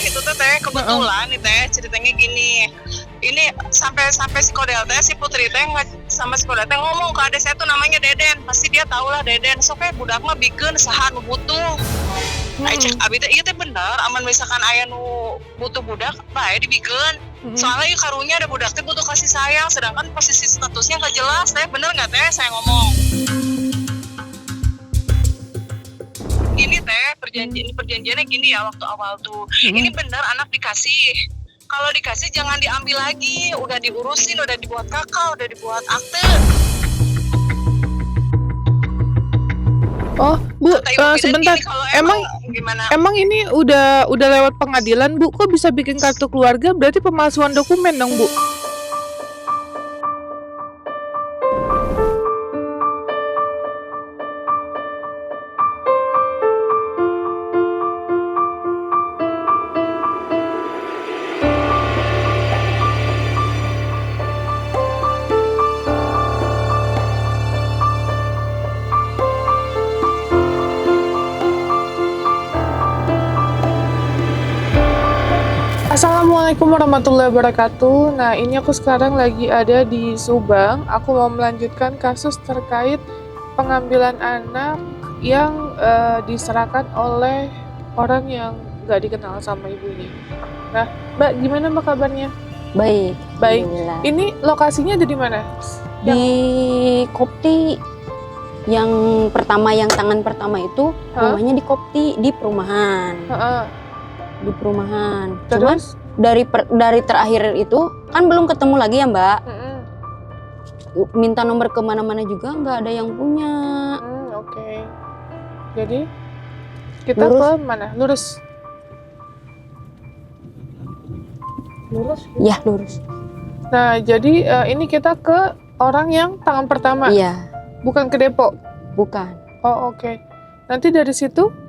itu teh kebetulan nih teh ceritanya gini. Ini sampai si Kodel teh si Putri teh sama si Kodel teh ngomong ke adek saya tuh namanya Deden. Pasti dia tahu lah Deden. So kayak budak mah bikin saha nu butuh. Cek abi teh ieu teh bener aman misalkan aya nu butuh budak bae dibikeun. Soalnya ieu karunya ada budak teh butuh kasih sayang sedangkan posisi statusnya enggak jelas teh. Bener enggak teh saya ngomong? Gini teh perjanjiannya gini ya waktu awal tuh. Ini bener anak dikasih. Kalau dikasih jangan diambil lagi, udah diurusin, udah dibuat kakak, udah dibuat akte. Oh, Bu, sebentar. Emang ini udah lewat pengadilan, Bu? Kok bisa bikin kartu keluarga? Berarti pemalsuan dokumen dong, Bu? Assalamualaikum warahmatullahi wabarakatuh. Nah, ini aku sekarang lagi ada di Subang. Aku mau melanjutkan kasus terkait pengambilan anak yang diserahkan oleh orang yang nggak dikenal sama ibunya. Nah, Mbak, gimana Mbak kabarnya? Baik. Ini lokasinya ada di mana? Di Kopti. Yang pertama, yang tangan pertama itu rumahnya di Kopti, di perumahan. Di perumahan. Terus dari terakhir itu kan belum ketemu lagi ya Mbak. Minta nomor kemana-mana juga nggak ada yang punya. Oke. Jadi kita ke mana? Lurus. Ya lurus. Nah jadi ini kita ke orang yang tangan pertama. Iya. Bukan ke Depok. Bukan. Oh oke. Nanti dari situ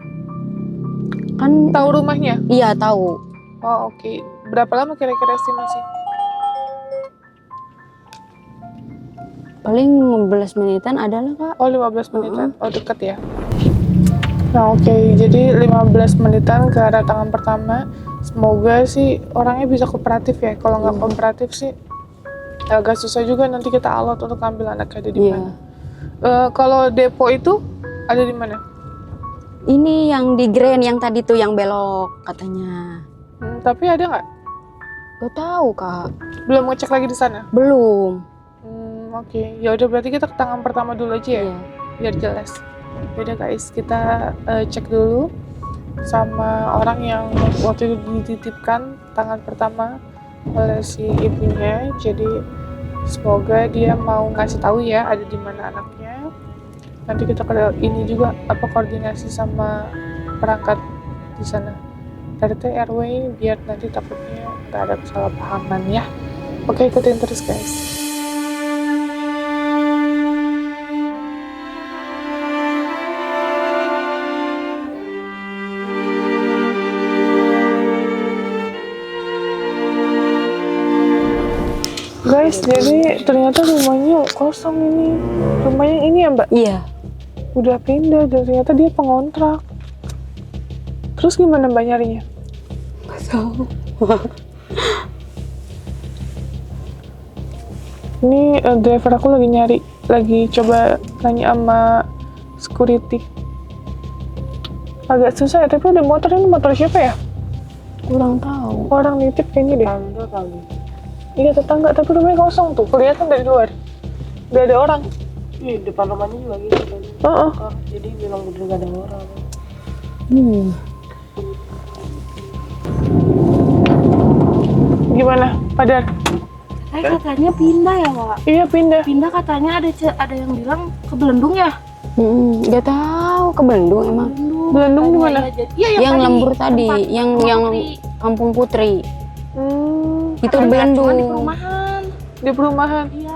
Kan tahu rumahnya? Iya tahu. Oh oke. Berapa lama kira-kira estimasi? Paling 15 menitan ada lah Kak. Oh 15 menitan. Oh dekat ya. Nah oke. Jadi 15 menitan ke arah tangan pertama. Semoga sih orangnya bisa kooperatif ya. Kalau nggak kooperatif sih agak susah juga nanti kita alot untuk ambil anaknya ada di mana. Kalau depo itu ada di mana? Ini yang di Grand yang tadi tuh yang belok katanya. Tapi ada nggak? Gak tahu Kak. Belum ngecek lagi di sana? Belum. Oke. Ya udah berarti kita ke tangan pertama dulu aja ya. Iya. Biar jelas. Yaudah guys, kita cek dulu sama orang yang waktu itu dititipkan tangan pertama oleh si ibunya. Jadi semoga dia mau ngasih tahu ya ada di mana anaknya. Nanti kita ini juga koordinasi sama perangkat di sana RT RW biar nanti takutnya nggak ada kesalahpahaman ya. Oke, ikutin terus guys. Guys, jadi ternyata rumahnya kosong ini. Rumahnya ini ya Mbak? Iya. Udah pindah dan ternyata dia pengontrak. Terus gimana Mbak nyarinya? Gak tahu. Ini driver aku lagi nyari, lagi coba nanya sama security. Agak susah ya, tapi ada motor. Ini motor siapa ya? Kurang tahu. Orang nitip kayaknya deh. Tetangga kali. Iya tetangga, tapi rumahnya kosong tuh. Kelihatan dari luar. Gak ada orang. Iya, depan rumahnya juga gitu kan. Jadi memang udah gak ada orang. Gimana, Padar? Katanya pindah ya, Pak? Iya, pindah. Pindah katanya ada yang bilang ke Belendung ya? Gak tahu ke Belendung emang. Belendung di mana? Iya, yang lembur tadi, yang Kampung Putri. Itu Belendung. Cuma di perumahan. Di perumahan. Iya.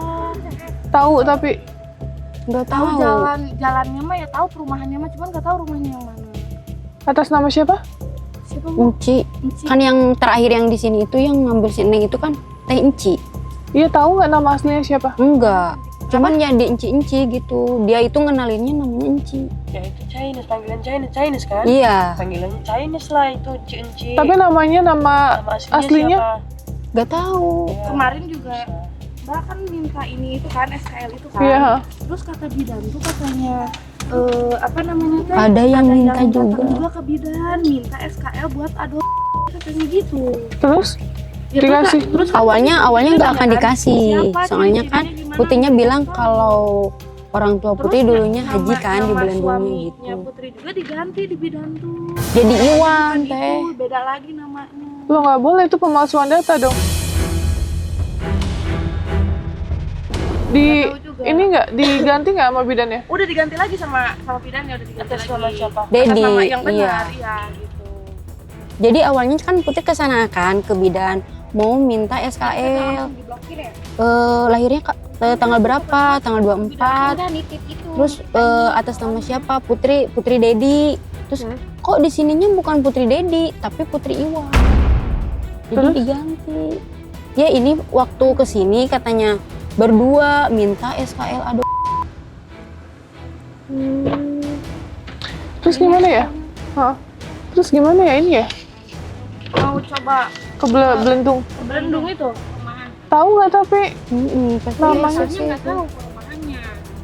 Tahu tapi Nggak Tahu tahu. jalannya mah ya tahu, perumahannya mah cuman nggak tahu rumahnya yang mana. atas nama siapa? Siapa Bu? Enci. Enci. Kan yang terakhir yang di sini itu yang ngambil si Neng itu kan Teh Enci. Iya, tahu nggak nama aslinya siapa? Enggak. Cuman ya di Enci gitu. Dia itu ngenalinnya namanya Enci. Ya itu Chinese, panggilan Chinese kan? Iya, Panggilannya Chinese lah itu Ci. Tapi namanya nama Nama aslinya? siapa? nggak tahu. Ya. Kemarin juga Mbak kan minta ini itu kan SKL itu kan. Iya. Terus kata bidan tuh katanya apa namanya teh? Ada yang minta datang juga. ke bidan minta SKL buat adopsi katanya gitu. Terus Ya, dikasih? terus kan Awalnya nggak akan kan, dikasih, siapa, soalnya kan ciri-cirinya gimana, Putihnya nggak bilang tahu. kalau orang tua Putih Terus dulunya haji kan di bulan dunia suaminya gitu. Putri juga diganti di bidan tuh. Jadi Iwan Bukan teh. itu, beda lagi namanya. Lo nggak boleh, itu pemalsuan data dong. Di Nggak tahu juga. ini nggak diganti nggak sama bidannya? Udah diganti lagi sama bidannya, udah diganti Atas lagi. nama siapa? Atas Dedi, nama yang iya. benar, iya gitu. Jadi awalnya kan Putih kesana kan ke bidan mau minta SKL. Langsung diblokir ya? Lahirnya tanggal berapa? Tanggal 24. Udah nitip itu. Terus atas nama siapa? Putri Dedi. Terus kok di sininya bukan Putri Dedi, tapi Putri Iwan. Jadi Terus? diganti. Ya ini waktu kesini katanya berdua minta SKL Terus gimana ya? Hah? Terus gimana ya ini ya? mau coba Ke Belentung. Belendung itu perumahan. Tahu nggak tapi namanya Biasanya nggak tahu perumahannya.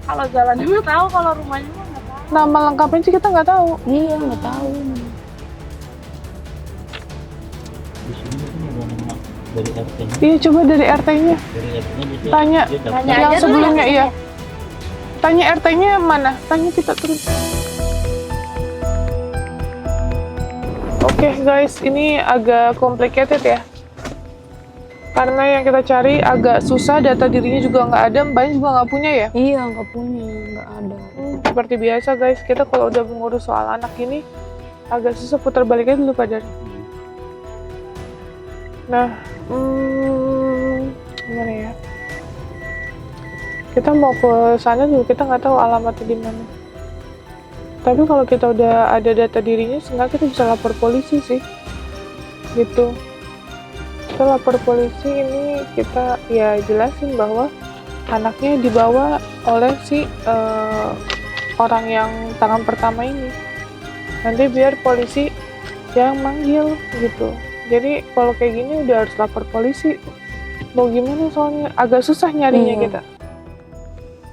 Kalau jalannya mah tahu, kalau rumahnya mah nggak tahu. nama lengkapnya sih kita nggak tahu. Iya nggak tahu. Di sini mungkin ada nama dari RT-nya. Iya coba dari RT-nya. Dari RT-nya dia Tanya. dia daftar. Tanya Yang aja dulu sebelumnya yang iya. Tanya RT-nya mana? Tanya kita terus. Oke guys, ini agak complicated ya. Karena yang kita cari agak susah, data dirinya juga nggak ada, mbaknya juga nggak punya ya. Iya nggak punya, nggak ada. Seperti biasa guys, kita kalau udah mengurus soal anak ini agak susah, putar baliknya dulu Padar. Nah, gimana ya? Kita mau ke sana dulu, kita nggak tahu alamatnya di mana. Tapi kalau kita udah ada data dirinya, seenggaknya kita bisa lapor polisi sih, gitu. Kita lapor polisi, ini kita ya jelasin bahwa anaknya dibawa oleh si orang yang tangan pertama ini. Nanti biar polisi yang manggil gitu. Jadi kalau kayak gini udah harus lapor polisi. Mau gimana soalnya agak susah nyarinya Iya. kita.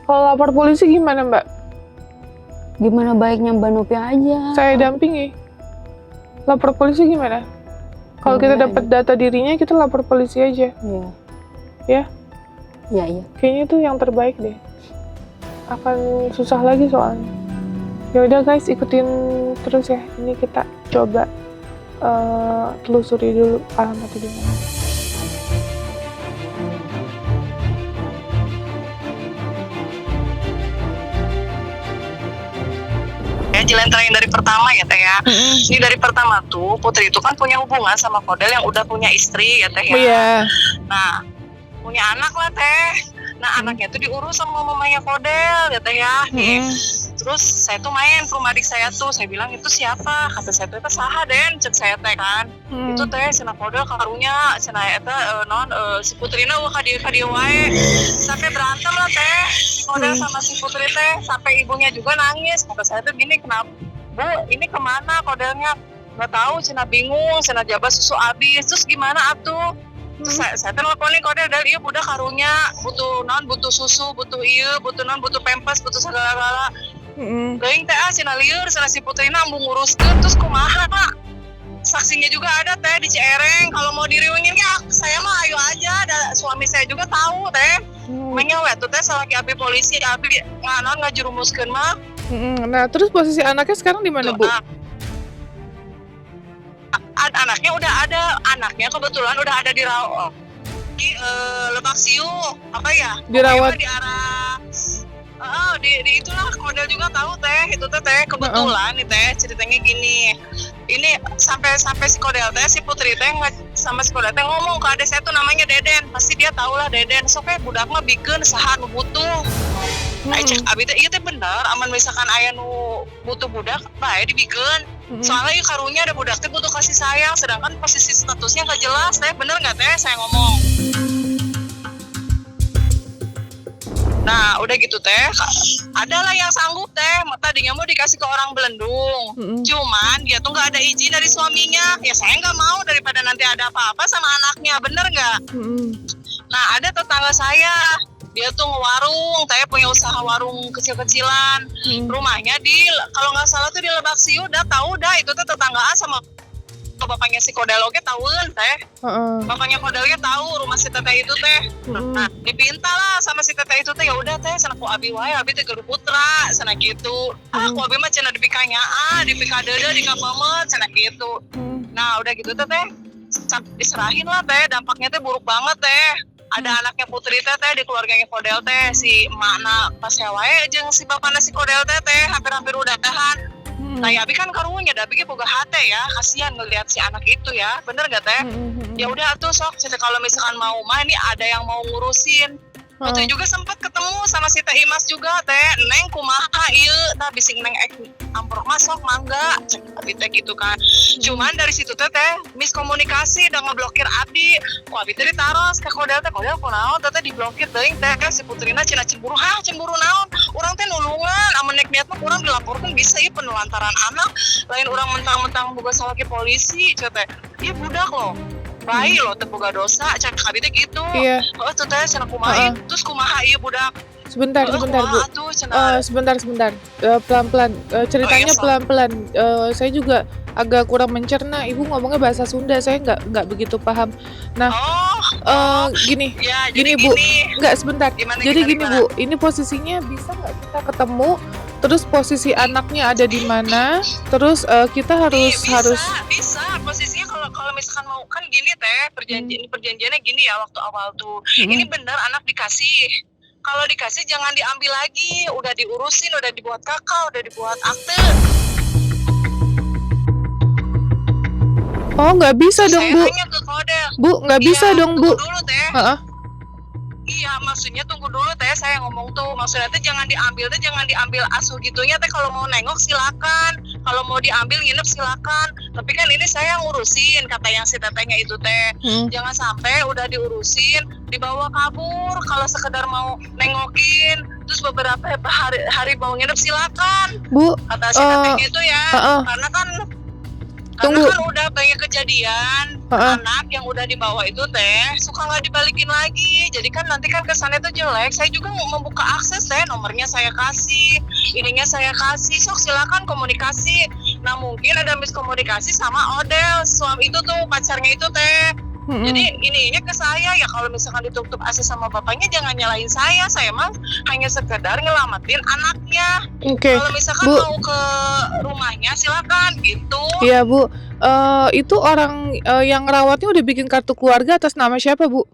Kalau lapor polisi gimana Mbak? Gimana baiknya Mbak Nopi aja. Saya dampingi. Lapor polisi gimana? Kalau kita Gimana dapat data dirinya, kita lapor polisi aja. Iya. Ya? Iya. Kayaknya itu yang terbaik deh. Akan susah lagi soalnya. Ya udah guys, ikutin terus ya. Ini kita coba telusuri dulu alamatnya di mana. Ya jelenterain dari pertama ya teh ya. Ini dari pertama tuh Putri itu kan punya hubungan sama Kodel yang udah punya istri ya teh ya. Iya. Nah punya anak lah teh. Nah anaknya tuh diurus sama mamanya Kodel ya teh ya. Nih. Terus saya tuh main ke rumah adik saya tuh, saya bilang itu siapa? Kata saya tuh itu saha Den, cek saya teh kan. Itu teh cenah Kodel karunya cenah eta si Putrina wah ka dieu wae. Sampai berantem lah teh si Kodel sama si Putri teh, sampai ibunya juga nangis. Kata saya tuh gini, kenapa Bu, ini kemana Kodelnya? Nggak tahu, cenah bingung, cenah jabat susu habis. Terus gimana atuh? Terus saya teleponin Kodel dari ieu budak karunya butuh susu, butuh ieu, butuh pampers, butuh segala-gala. Geuing teh cenah lieur, cenah si Putrina embung nguruskeun, terus kumaha Pak? Saksinya juga ada teh di Cihereng. Kalau mau diriungin ya saya mah ayo aja, ada suami saya juga tahu teh. Menya we tuh teh salaki abi polisi, abi ngajurumuskeun mah. Nah, terus posisi anaknya sekarang di mana, Bu? Anaknya udah ada, anaknya kebetulan udah ada di Lebak Siu, apa ya? Dirawat. Pokoknya di arah di itulah Kodel juga tahu teh, itu teh kebetulan nih teh ceritanya gini. Ini sampai si Kodel teh, si Putri teh sama si Kodel teh ngomong ke adik saya tuh namanya Deden, pasti dia tahu lah Deden. Sok budak mah bikeun saha nu butuh. Cek abi teh ieu teh bener, aman misalkan aya nu butuh budak bae dibikeun. Soalnya ieu karunya ada budak teh butuh kasih sayang, sedangkan posisi statusnya nggak jelas teh, bener nggak teh saya ngomong? Nah udah gitu teh, ada lah yang sanggup teh, tadinya mau dikasih ke orang Belendung, cuman dia tuh nggak ada izin dari suaminya. Ya saya nggak mau daripada nanti ada apa-apa sama anaknya, bener nggak? Nah ada tetangga saya, dia tuh ngewarung, teh punya usaha warung kecil-kecilan. Rumahnya kalau nggak salah tuh di Lebak Siu, udah tahu dah itu tuh tetanggaan sama bapaknya si Kodel oke tahuan teh. Bapaknya Kodelnya tahu rumah si teteh itu teh. Nah dipinta lah sama si teteh itu teh, ya udah teh sana ku abi wae, abi teh geru putra sana gitu. Ku abi mah cenah dipikanya di pikadeudeud di kapamet sana gitu. Nah udah gitu teh diserahin lah teh, dampaknya teh buruk banget teh. Ada anaknya Putri teh di keluarganya Kodel teh, si emakna pas wae jeung si bapana si Kodel teh hampir-hampir udahan. Nah ya abi kan karunya da abi boga hate ya, kasihan ngelihat si anak itu ya, bener gak teh? Ya udah tuh sok kalau misalkan mau mah ini ada yang mau ngurusin. Waktu juga sempat ketemu sama si Teh Imas juga teh, Neng kumaha ieu tah bising Neng amprok masuk mangga cek abi teh gitu kan. Cuman dari situ teh miskomunikasi udah ngeblokir abi. Wah abi teh ditaros ke Kodel teh, Kodel kunaon teh diblokir teuing teh si Putrina cenah cemburu. Hah cemburu naon? Urang teh nulungan amun nek niat mah urang dilaporkan bisa ieu penelantaran anak. Lain urang mentang-mentang boga salah ke polisi teh. Ieu budak loh. Bayi loh teh boga dosa, cek abi teh gitu. Iya. Oh tuh teh cenah kumaha terus kumaha ieu budak. Sebentar Bu. Tuh, Sebentar. Pelan-pelan. Ceritanya pelan-pelan. Saya juga agak kurang mencerna. Ibu ngomongnya bahasa Sunda, saya nggak begitu paham. Nah, gini, ya, gini Bu. Nggak sebentar. Jadi gini Bu, ini posisinya bisa nggak kita ketemu? Terus posisi anaknya ada di mana? Terus kita harus bisa posisinya kalau misalkan mau kan gini teh perjanjiannya gini ya waktu awal tuh. Ini benar anak dikasih. Kalau dikasih jangan diambil lagi, udah diurusin, udah dibuat kakak, udah dibuat akte. Oh nggak bisa dong Bu. Tanya ke Kodel. Bu nggak bisa dong Bu. Tunggu dulu teh. Iya, maksudnya tunggu dulu teh, saya ngomong tuh, maksudnya teh jangan diambil asuh gitunya teh, kalau mau nengok silakan, kalau mau diambil nginep silakan, tapi kan ini saya ngurusin, kata yang si tetehnya itu teh, jangan sampai udah diurusin, dibawa kabur, kalau sekedar mau nengokin, terus beberapa hari mau nginep silakan, Bu, kata si tetehnya itu ya, karena kan udah banyak kejadian anak yang udah dibawa itu teh suka nggak dibalikin lagi, jadi kan nanti kan kesannya tuh jelek. Saya juga membuka akses teh, nomornya saya kasih, ininya saya kasih, sok silakan komunikasi. Nah mungkin ada miskomunikasi sama Odel, suami itu tuh pacarnya itu teh. Jadi ininya ke saya ya, kalau misalkan ditutup akses sama bapaknya jangan nyalain saya mah hanya sekedar ngelamatin anaknya. Kalau misalkan mau ke rumahnya silakan gitu. Iya Bu, itu orang yang ngerawatnya udah bikin kartu keluarga atas nama siapa Bu?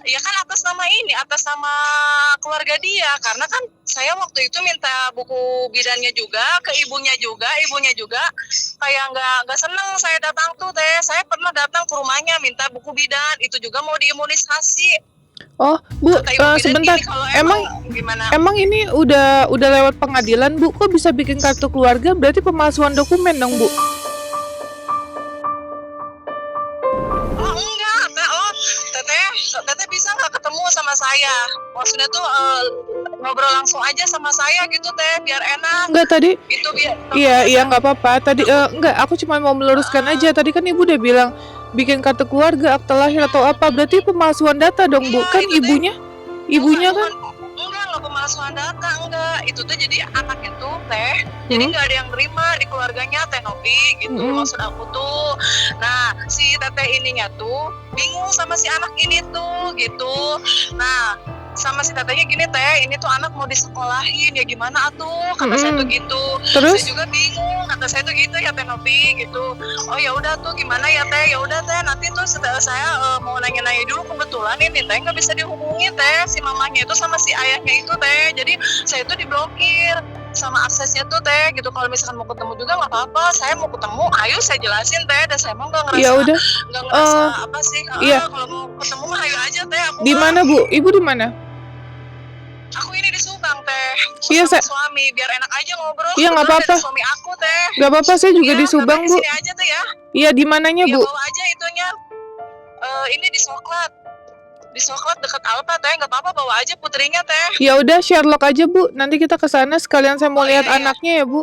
Ya kan atas nama keluarga dia, karena kan saya waktu itu minta buku bidannya juga ke ibunya juga kayak nggak seneng saya datang tuh teh. Saya pernah datang ke rumahnya minta buku bidan, itu juga mau diimunisasi. Oh Bu, sebentar, emang ini udah lewat pengadilan Bu, kok bisa bikin kartu keluarga? Berarti pemalsuan dokumen dong Bu? Teteh bisa nggak ketemu sama saya? Maksudnya tuh ngobrol langsung aja sama saya gitu teh, biar enak. Enggak tadi. Itu biar. Iya nggak apa-apa. Tadi enggak, aku cuma mau meluruskan aja. Tadi kan Ibu udah bilang bikin kartu keluarga, akte lahir atau apa? Berarti pemalsuan data dong Bu? Kan ibunya kan? Enggak pemalsuan data, enggak. Itu tuh jadi anaknya tuh teh. Jadi nggak ada yang nerima di keluarganya teh Novi gitu. Maksud aku tuh. Nah si teteh ininya tuh bingung sama si anak ini tuh gitu. Nah sama si tetehnya gini teh, ini tuh anak mau disekolahin ya gimana atuh, kata saya tuh gitu. Terus? Saya juga bingung, kata saya tuh gitu ya teh Novi gitu. Oh ya udah tuh gimana ya teh, ya udah teh nanti tuh saya mau nanya-nanya dulu, kebetulan ini teh nggak bisa dihubungi teh si mamanya itu sama si ayahnya itu teh, jadi saya tuh diblokir sama aksesnya tuh teh gitu. Kalau misalkan mau ketemu juga nggak apa-apa, saya mau ketemu ayo saya jelasin teh, dan saya mau nggak ngerasa apa sih, kalau mau ketemu mah ayo aja teh. Di mana Bu? Ibu di mana? Aku ini di Subang teh, iya, suami, biar enak aja ngobrol. Iya nggak apa-apa. Suami aku teh. Nggak apa-apa, saya juga di Subang Bu. Sini aja tuh ya. Iya di mananya Bu? Bawa aja itunya. Ini di Soklat. di Soklat dekat Alfa teh, nggak apa-apa bawa aja putrinya teh. Ya udah Sherlock aja Bu, nanti kita ke sana sekalian saya mau Oh, lihat iya, iya. anaknya ya Bu.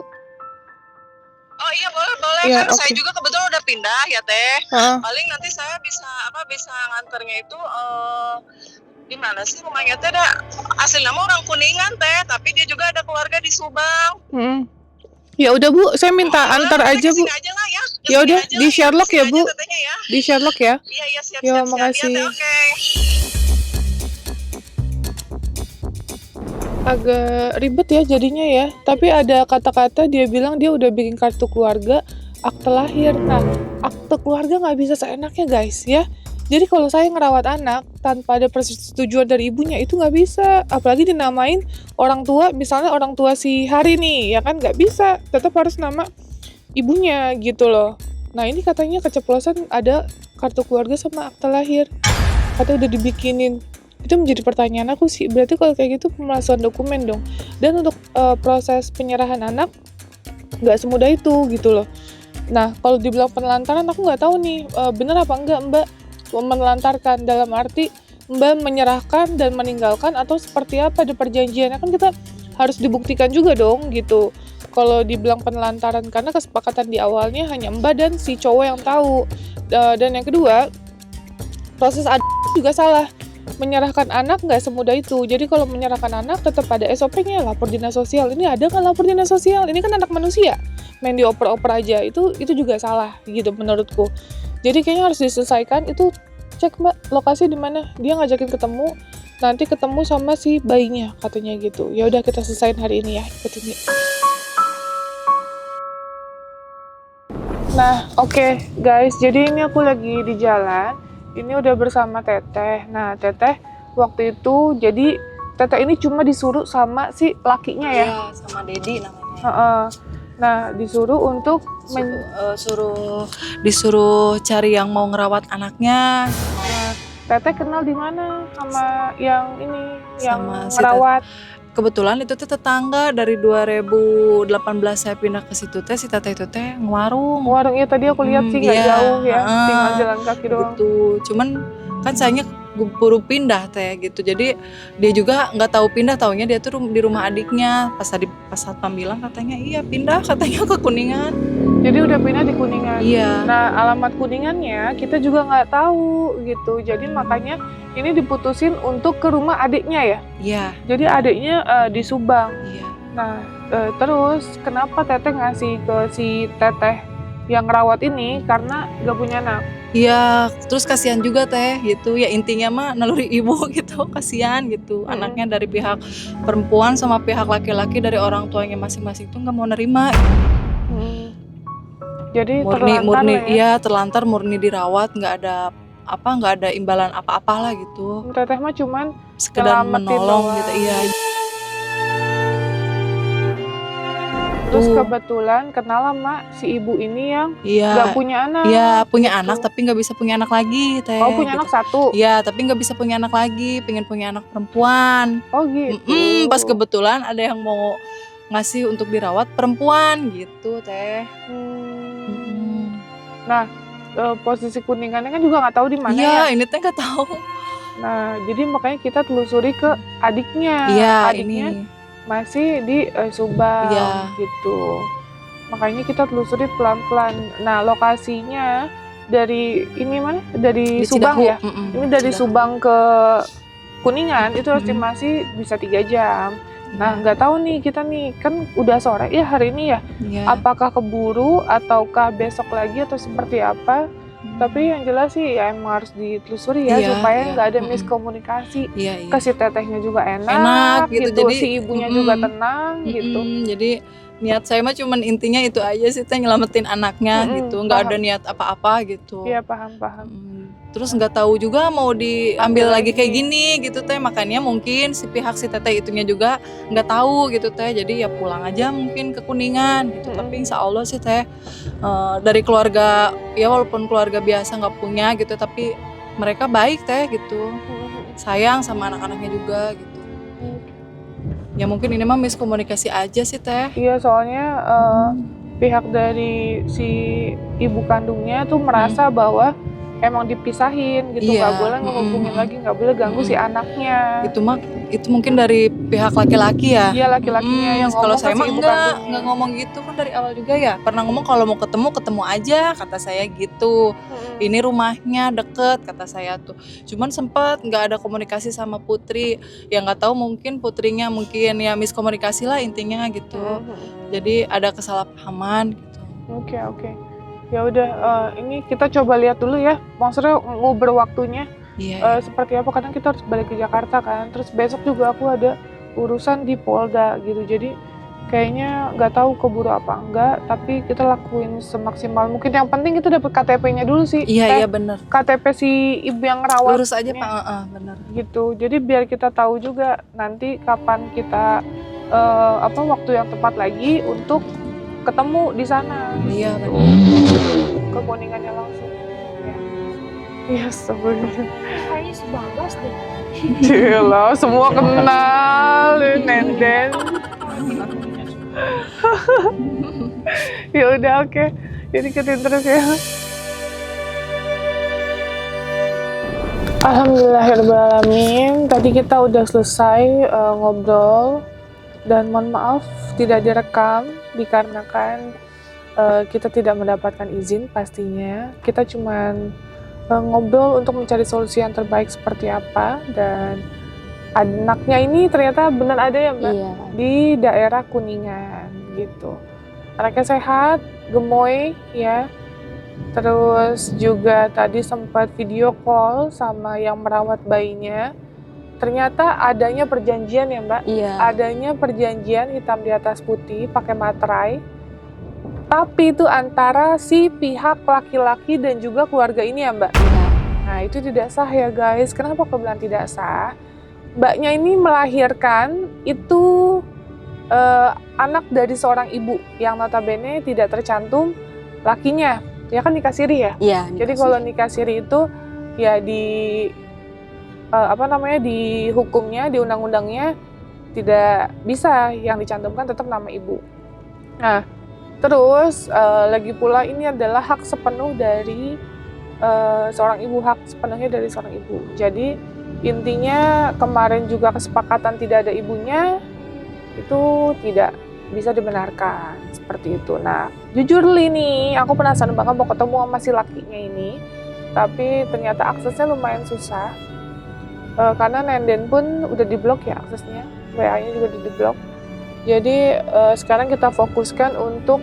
Oh iya boleh Iya, kan saya oke. juga kebetulan udah pindah ya teh. Heeh. Paling nanti saya bisa nganternya itu di mana sih rumahnya teh? Asli nama orang Kuningan teh, tapi dia juga ada keluarga di Subang. Ya udah Bu, saya minta Oh, antar udah, aja Bu. kesini aja lah ya. Ya udah, Kesini aja di lah Sherlock kesini ya, aja Bu. tetehnya ya. Di Sherlock ya. Iya siap. Yo, Iya, makasih. teh, oke. Agak ribet ya jadinya ya. Tapi ada kata-kata dia bilang dia udah bikin kartu keluarga, akte lahir. Nah, akte keluarga nggak bisa seenaknya guys ya. Jadi kalau saya ngerawat anak tanpa ada persetujuan dari ibunya itu nggak bisa. Apalagi dinamain orang tua, misalnya orang tua si Hari nih, ya kan nggak bisa. Tetap harus nama ibunya gitu loh. Nah ini katanya keceplosan ada kartu keluarga sama akte lahir. Katanya udah dibikinin. Itu menjadi pertanyaan aku sih, berarti kalau kayak gitu pemalsuan dokumen dong. Dan untuk proses penyerahan anak nggak semudah itu gitu loh. Nah kalau dibilang penelantaran aku nggak tahu nih bener apa enggak Mbak menelantarkan, dalam arti Mbak menyerahkan dan meninggalkan atau seperti apa di perjanjiannya, kan kita harus dibuktikan juga dong gitu. Kalau dibilang penelantaran karena kesepakatan di awalnya hanya Mbak dan si cowok yang tahu. Dan yang kedua, proses juga salah. Menyerahkan anak nggak semudah itu. Jadi kalau menyerahkan anak tetap ada SOP-nya, lapor dinas sosial. Ini ada nggak lapor dinas sosial? Ini kan anak manusia, main dioper-oper aja. Itu juga salah gitu menurutku. Jadi kayaknya harus diselesaikan. Itu cek Mbak lokasi di mana. Dia ngajakin ketemu, nanti ketemu sama si bayinya katanya gitu. Ya udah kita selesain hari ini ya, ikut ini. Nah, oke, guys. Jadi ini aku lagi di jalan. Ini udah bersama Teteh. Nah, Teteh waktu itu jadi Teteh ini cuma disuruh sama si lakinya ya. Iya, sama Dedi namanya. Nah, disuruh untuk disuruh cari yang mau ngerawat anaknya. Nah, Teteh kenal di mana sama yang ini, yang Sama si merawat. Kebetulan itu teh tetangga dari 2018 saya pindah ke situ teh, si teteh itu teh ngewarung. Warungnya tadi aku lihat sih nggak Iya, jauh ya, tinggal jalan kaki doang. Gitu. Cuman kan sayanya buru pindah teh gitu. Jadi dia juga nggak tahu pindah, taunya dia tuh di rumah adiknya. Pas satpam bilang katanya iya pindah katanya ke Kuningan. Jadi udah pindah di Kuningan. Iya. Nah, alamat Kuningannya kita juga nggak tahu gitu. Jadi makanya ini diputusin untuk ke rumah adiknya ya. Iya. Jadi adiknya di Subang. Iya. Nah, terus kenapa Teteh ngasih ke si Teteh yang ngerawat ini karena nggak punya anak? Iya, terus kasihan juga teh gitu. Ya intinya mah naluri ibu gitu, kasihan gitu. Anaknya dari pihak perempuan sama pihak laki-laki dari orang tuanya masing-masing tuh nggak mau nerima. Jadi Murni terlantar lah ya. iya terlantar, murni dirawat, nggak ada imbalan apa-apa lah gitu. Teteh mah cuman Sekedar nyelamatin menolong doang. gitu. Iya. Terus kebetulan kenal sama si ibu ini yang Iya. nggak punya anak. Iya, punya gitu. anak tapi nggak bisa punya anak lagi teh. Oh, punya gitu. anak satu. Iya, tapi nggak bisa punya anak lagi, pengen punya anak perempuan. Oh gitu. Pas kebetulan ada yang mau ngasih untuk dirawat perempuan gitu teh. Nah, posisi Kuningannya kan juga nggak tahu di mana Iya, ya. ini teh nggak tahu. Nah, jadi makanya kita telusuri ke adiknya. Iya, Adiknya ini. masih di Subang Iya. gitu. Makanya kita telusuri pelan-pelan. Nah, lokasinya dari ini mana? Dari Di Subang Cidahu. ya. Ini dari Cidahu. Subang ke Kuningan itu estimasi bisa 3 jam. Nah, nggak tahu nih kita nih kan udah sore ya hari ini ya. Iya. Apakah keburu ataukah besok lagi atau seperti apa? Tapi yang jelas sih ya emang harus ditelusuri ya Iya, supaya iya. nggak ada miskomunikasi. Iya, iya. Ke si tetehnya juga enak Enak gitu, gitu. jadi, Si ibunya juga tenang gitu. Jadi niat saya mah cuman intinya itu aja sih teh, nyelamatin anaknya gitu, nggak paham. ada niat apa-apa gitu. Iya paham. Terus nggak tahu juga mau diambil lagi kayak gini gitu teh, makanya mungkin si pihak si teteh itunya juga nggak tahu gitu teh, jadi ya pulang aja mungkin ke Kuningan gitu. Tapi insya Allah sih teh dari keluarga ya walaupun keluarga biasa nggak punya gitu, tapi mereka baik teh gitu, sayang sama anak-anaknya juga gitu. Ya mungkin ini mah miskomunikasi aja sih teh. Iya soalnya pihak dari si ibu kandungnya tuh merasa bahwa emang dipisahin gitu, nggak Iya, boleh ngehubungin lagi, nggak boleh ganggu si anaknya. Itu mungkin dari pihak laki-laki ya. Dia laki-lakinya yang Kalau ngomong ke saya si mah ibu enggak kandungnya. ngomong gitu kan dari awal juga ya. Pernah ngomong kalau mau ketemu aja kata saya gitu. Ini rumahnya deket kata saya tuh. Cuman sempet nggak ada komunikasi sama Putri. Ya nggak tahu mungkin Putrinya mungkin ya miskomunikasi lah intinya gitu. Jadi ada kesalahpahaman gitu. Oke. Ya udah, ini kita coba lihat dulu ya. Maksudnya nguber waktunya Iya. seperti apa, karena kita harus balik ke Jakarta kan. Terus besok juga aku ada urusan di Polda gitu. Jadi kayaknya nggak tahu keburu apa enggak, tapi kita lakuin semaksimal mungkin. Yang penting kita dapat KTP-nya dulu sih. Iya benar. KTP si ibu yang ngerawat. Lurus aja Pak, benar. Gitu. Jadi biar kita tahu juga nanti kapan kita waktu yang tepat lagi untuk ketemu di sana. Iya benar. Ke Kuningannya langsung. Ya. Iya, sebenarnya. Kayaknya si Bagas deh. Gila, semua kenal Nenden. Ya udah, oke. Jadi ikutin terus ya. Alhamdulillahirrahmanirrahim. Tadi kita udah selesai ngobrol, dan mohon maaf tidak direkam dikarenakan kita tidak mendapatkan izin pastinya. Kita cuman ngobrol untuk mencari solusi yang terbaik seperti apa, dan anaknya ini ternyata benar ada ya Mbak, Iya. di daerah Kuningan gitu. Anaknya sehat, gemoy ya. Terus juga tadi sempat video call sama yang merawat bayinya. Ternyata adanya perjanjian ya Mbak, Iya. adanya perjanjian hitam di atas putih pakai materai. Tapi itu antara si pihak laki-laki dan juga keluarga ini ya Mbak. Iya. Nah itu tidak sah ya guys. Kenapa aku bilang tidak sah? Mbaknya ini melahirkan itu anak dari seorang ibu yang notabene tidak tercantum lakinya. Ya kan nikah siri ya. Iya. Jadi kalau nikah siri itu ya di di hukumnya, di undang-undangnya tidak bisa yang dicantumkan tetap nama ibu. Nah, terus lagi pula ini adalah hak sepenuh dari seorang ibu, hak sepenuhnya dari seorang ibu. Jadi intinya kemarin juga kesepakatan tidak ada ibunya itu tidak bisa dibenarkan seperti itu. Nah, jujur nih, aku penasaran banget mau ketemu sama si lakinya ini, tapi ternyata aksesnya lumayan susah. Karena Nenden pun udah diblok ya aksesnya, WA-nya juga udah diblok. Jadi sekarang kita fokuskan untuk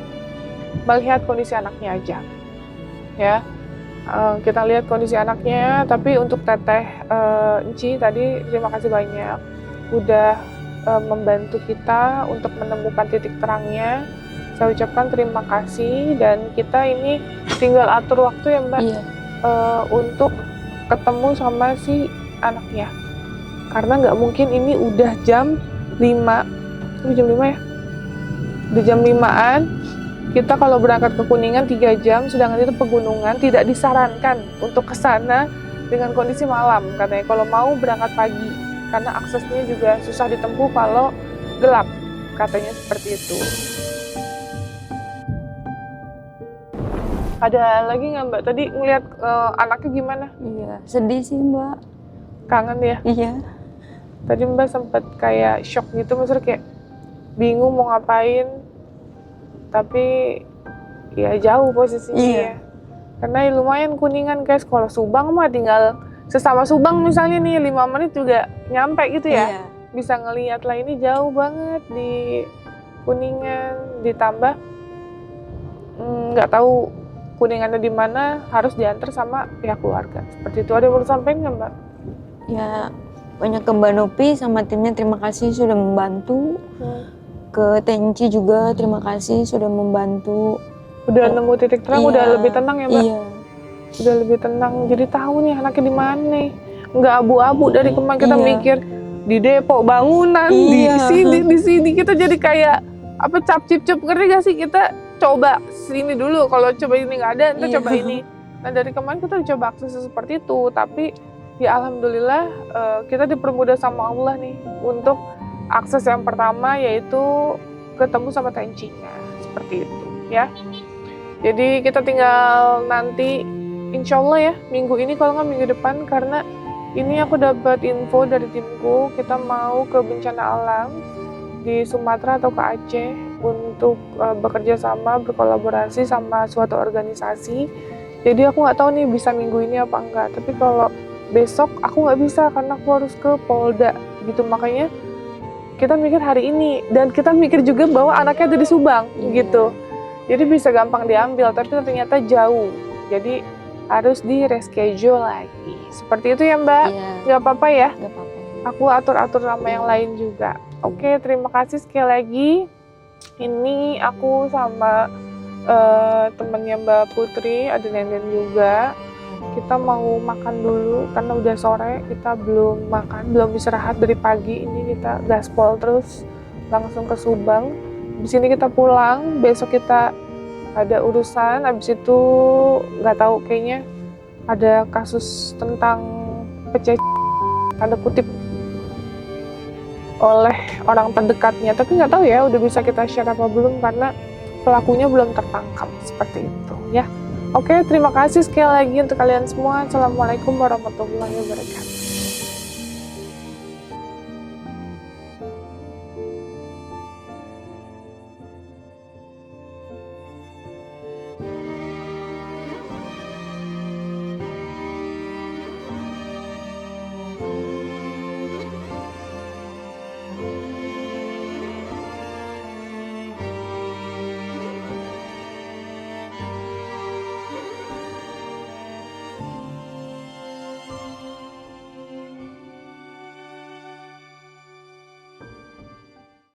melihat kondisi anaknya aja, ya. Kita lihat kondisi anaknya. Tapi untuk Teteh Enci tadi terima kasih banyak udah membantu kita untuk menemukan titik terangnya. Saya ucapkan terima kasih, dan kita ini tinggal atur waktu ya Mbak. Iya. Untuk ketemu sama si anaknya, karena nggak mungkin ini udah jam 5. Ini jam 5 ya? Udah jam 5-an, kita kalau berangkat ke Kuningan 3 jam, sedangkan itu pegunungan, tidak disarankan untuk ke sana dengan kondisi malam. Katanya kalau mau berangkat pagi, karena aksesnya juga susah ditempuh kalau gelap, katanya seperti itu. Ada lagi nggak Mbak? Tadi ngeliat anaknya gimana? Iya. Sedih sih Mbak. Kangen ya? Iya. Tadi Mbak sempat kayak shock gitu, maksudnya kayak bingung mau ngapain, tapi ya jauh posisinya ya. Karena lumayan Kuningan guys, kalau Subang mah tinggal sesama Subang misalnya nih 5 menit juga nyampe gitu ya. Iya. Bisa ngelihat lah, ini jauh banget di Kuningan, ditambah nggak tahu Kuningannya di mana, harus diantar sama pihak keluarga. Seperti itu. Ada yang mau disampaikan nggak Mbak? Ya, banyak ke Mbak Nopi sama timnya terima kasih sudah membantu. Ke Tenci juga terima kasih sudah membantu. Udah nemu titik terang, Iya. udah lebih tenang ya Mbak? Iya. Udah lebih tenang, jadi tahu nih anaknya di mana nih. Nggak abu-abu dari kemarin kita Iya. mikir di Depok bangunan, Iya. di sini kita jadi kayak apa cap-cip-cap, ngerti gak sih? Kita coba sini dulu, kalau coba ini nggak ada, kita Iya. coba ini. Nah dari kemarin kita udah coba akses seperti itu, tapi ya alhamdulillah kita dipermudah sama Allah nih untuk akses yang pertama, yaitu ketemu sama Tencinya, seperti itu ya. Jadi kita tinggal nanti insya Allah ya minggu ini kalau nggak minggu depan, karena ini aku dapat info dari timku, kita mau ke bencana alam di Sumatera atau ke Aceh untuk bekerja sama, berkolaborasi sama suatu organisasi. Jadi aku nggak tahu nih bisa minggu ini apa enggak, tapi kalau besok aku nggak bisa karena aku harus ke Polda gitu. Makanya kita mikir hari ini, dan kita mikir juga bahwa anaknya ada di Subang gitu. Jadi bisa gampang diambil, tapi ternyata jauh. Jadi harus di reschedule lagi. Seperti itu ya Mbak? Iya. Nggak apa-apa ya? Nggak apa-apa. Aku atur-atur sama yang lain juga. Oke, terima kasih sekali lagi. Ini aku sama temennya Mbak Putri, ada Nenden juga. Kita mau makan dulu karena udah sore, kita belum makan, belum istirahat dari pagi. Ini kita gaspol terus langsung ke Subang. Di sini kita pulang, besok kita ada urusan. Abis itu nggak tahu, kayaknya ada kasus tentang tanda kutip oleh orang terdekatnya, tapi nggak tahu ya udah bisa kita share apa belum karena pelakunya belum tertangkap, seperti itu ya. Oke, terima kasih sekali lagi untuk kalian semua. Assalamualaikum warahmatullahi wabarakatuh.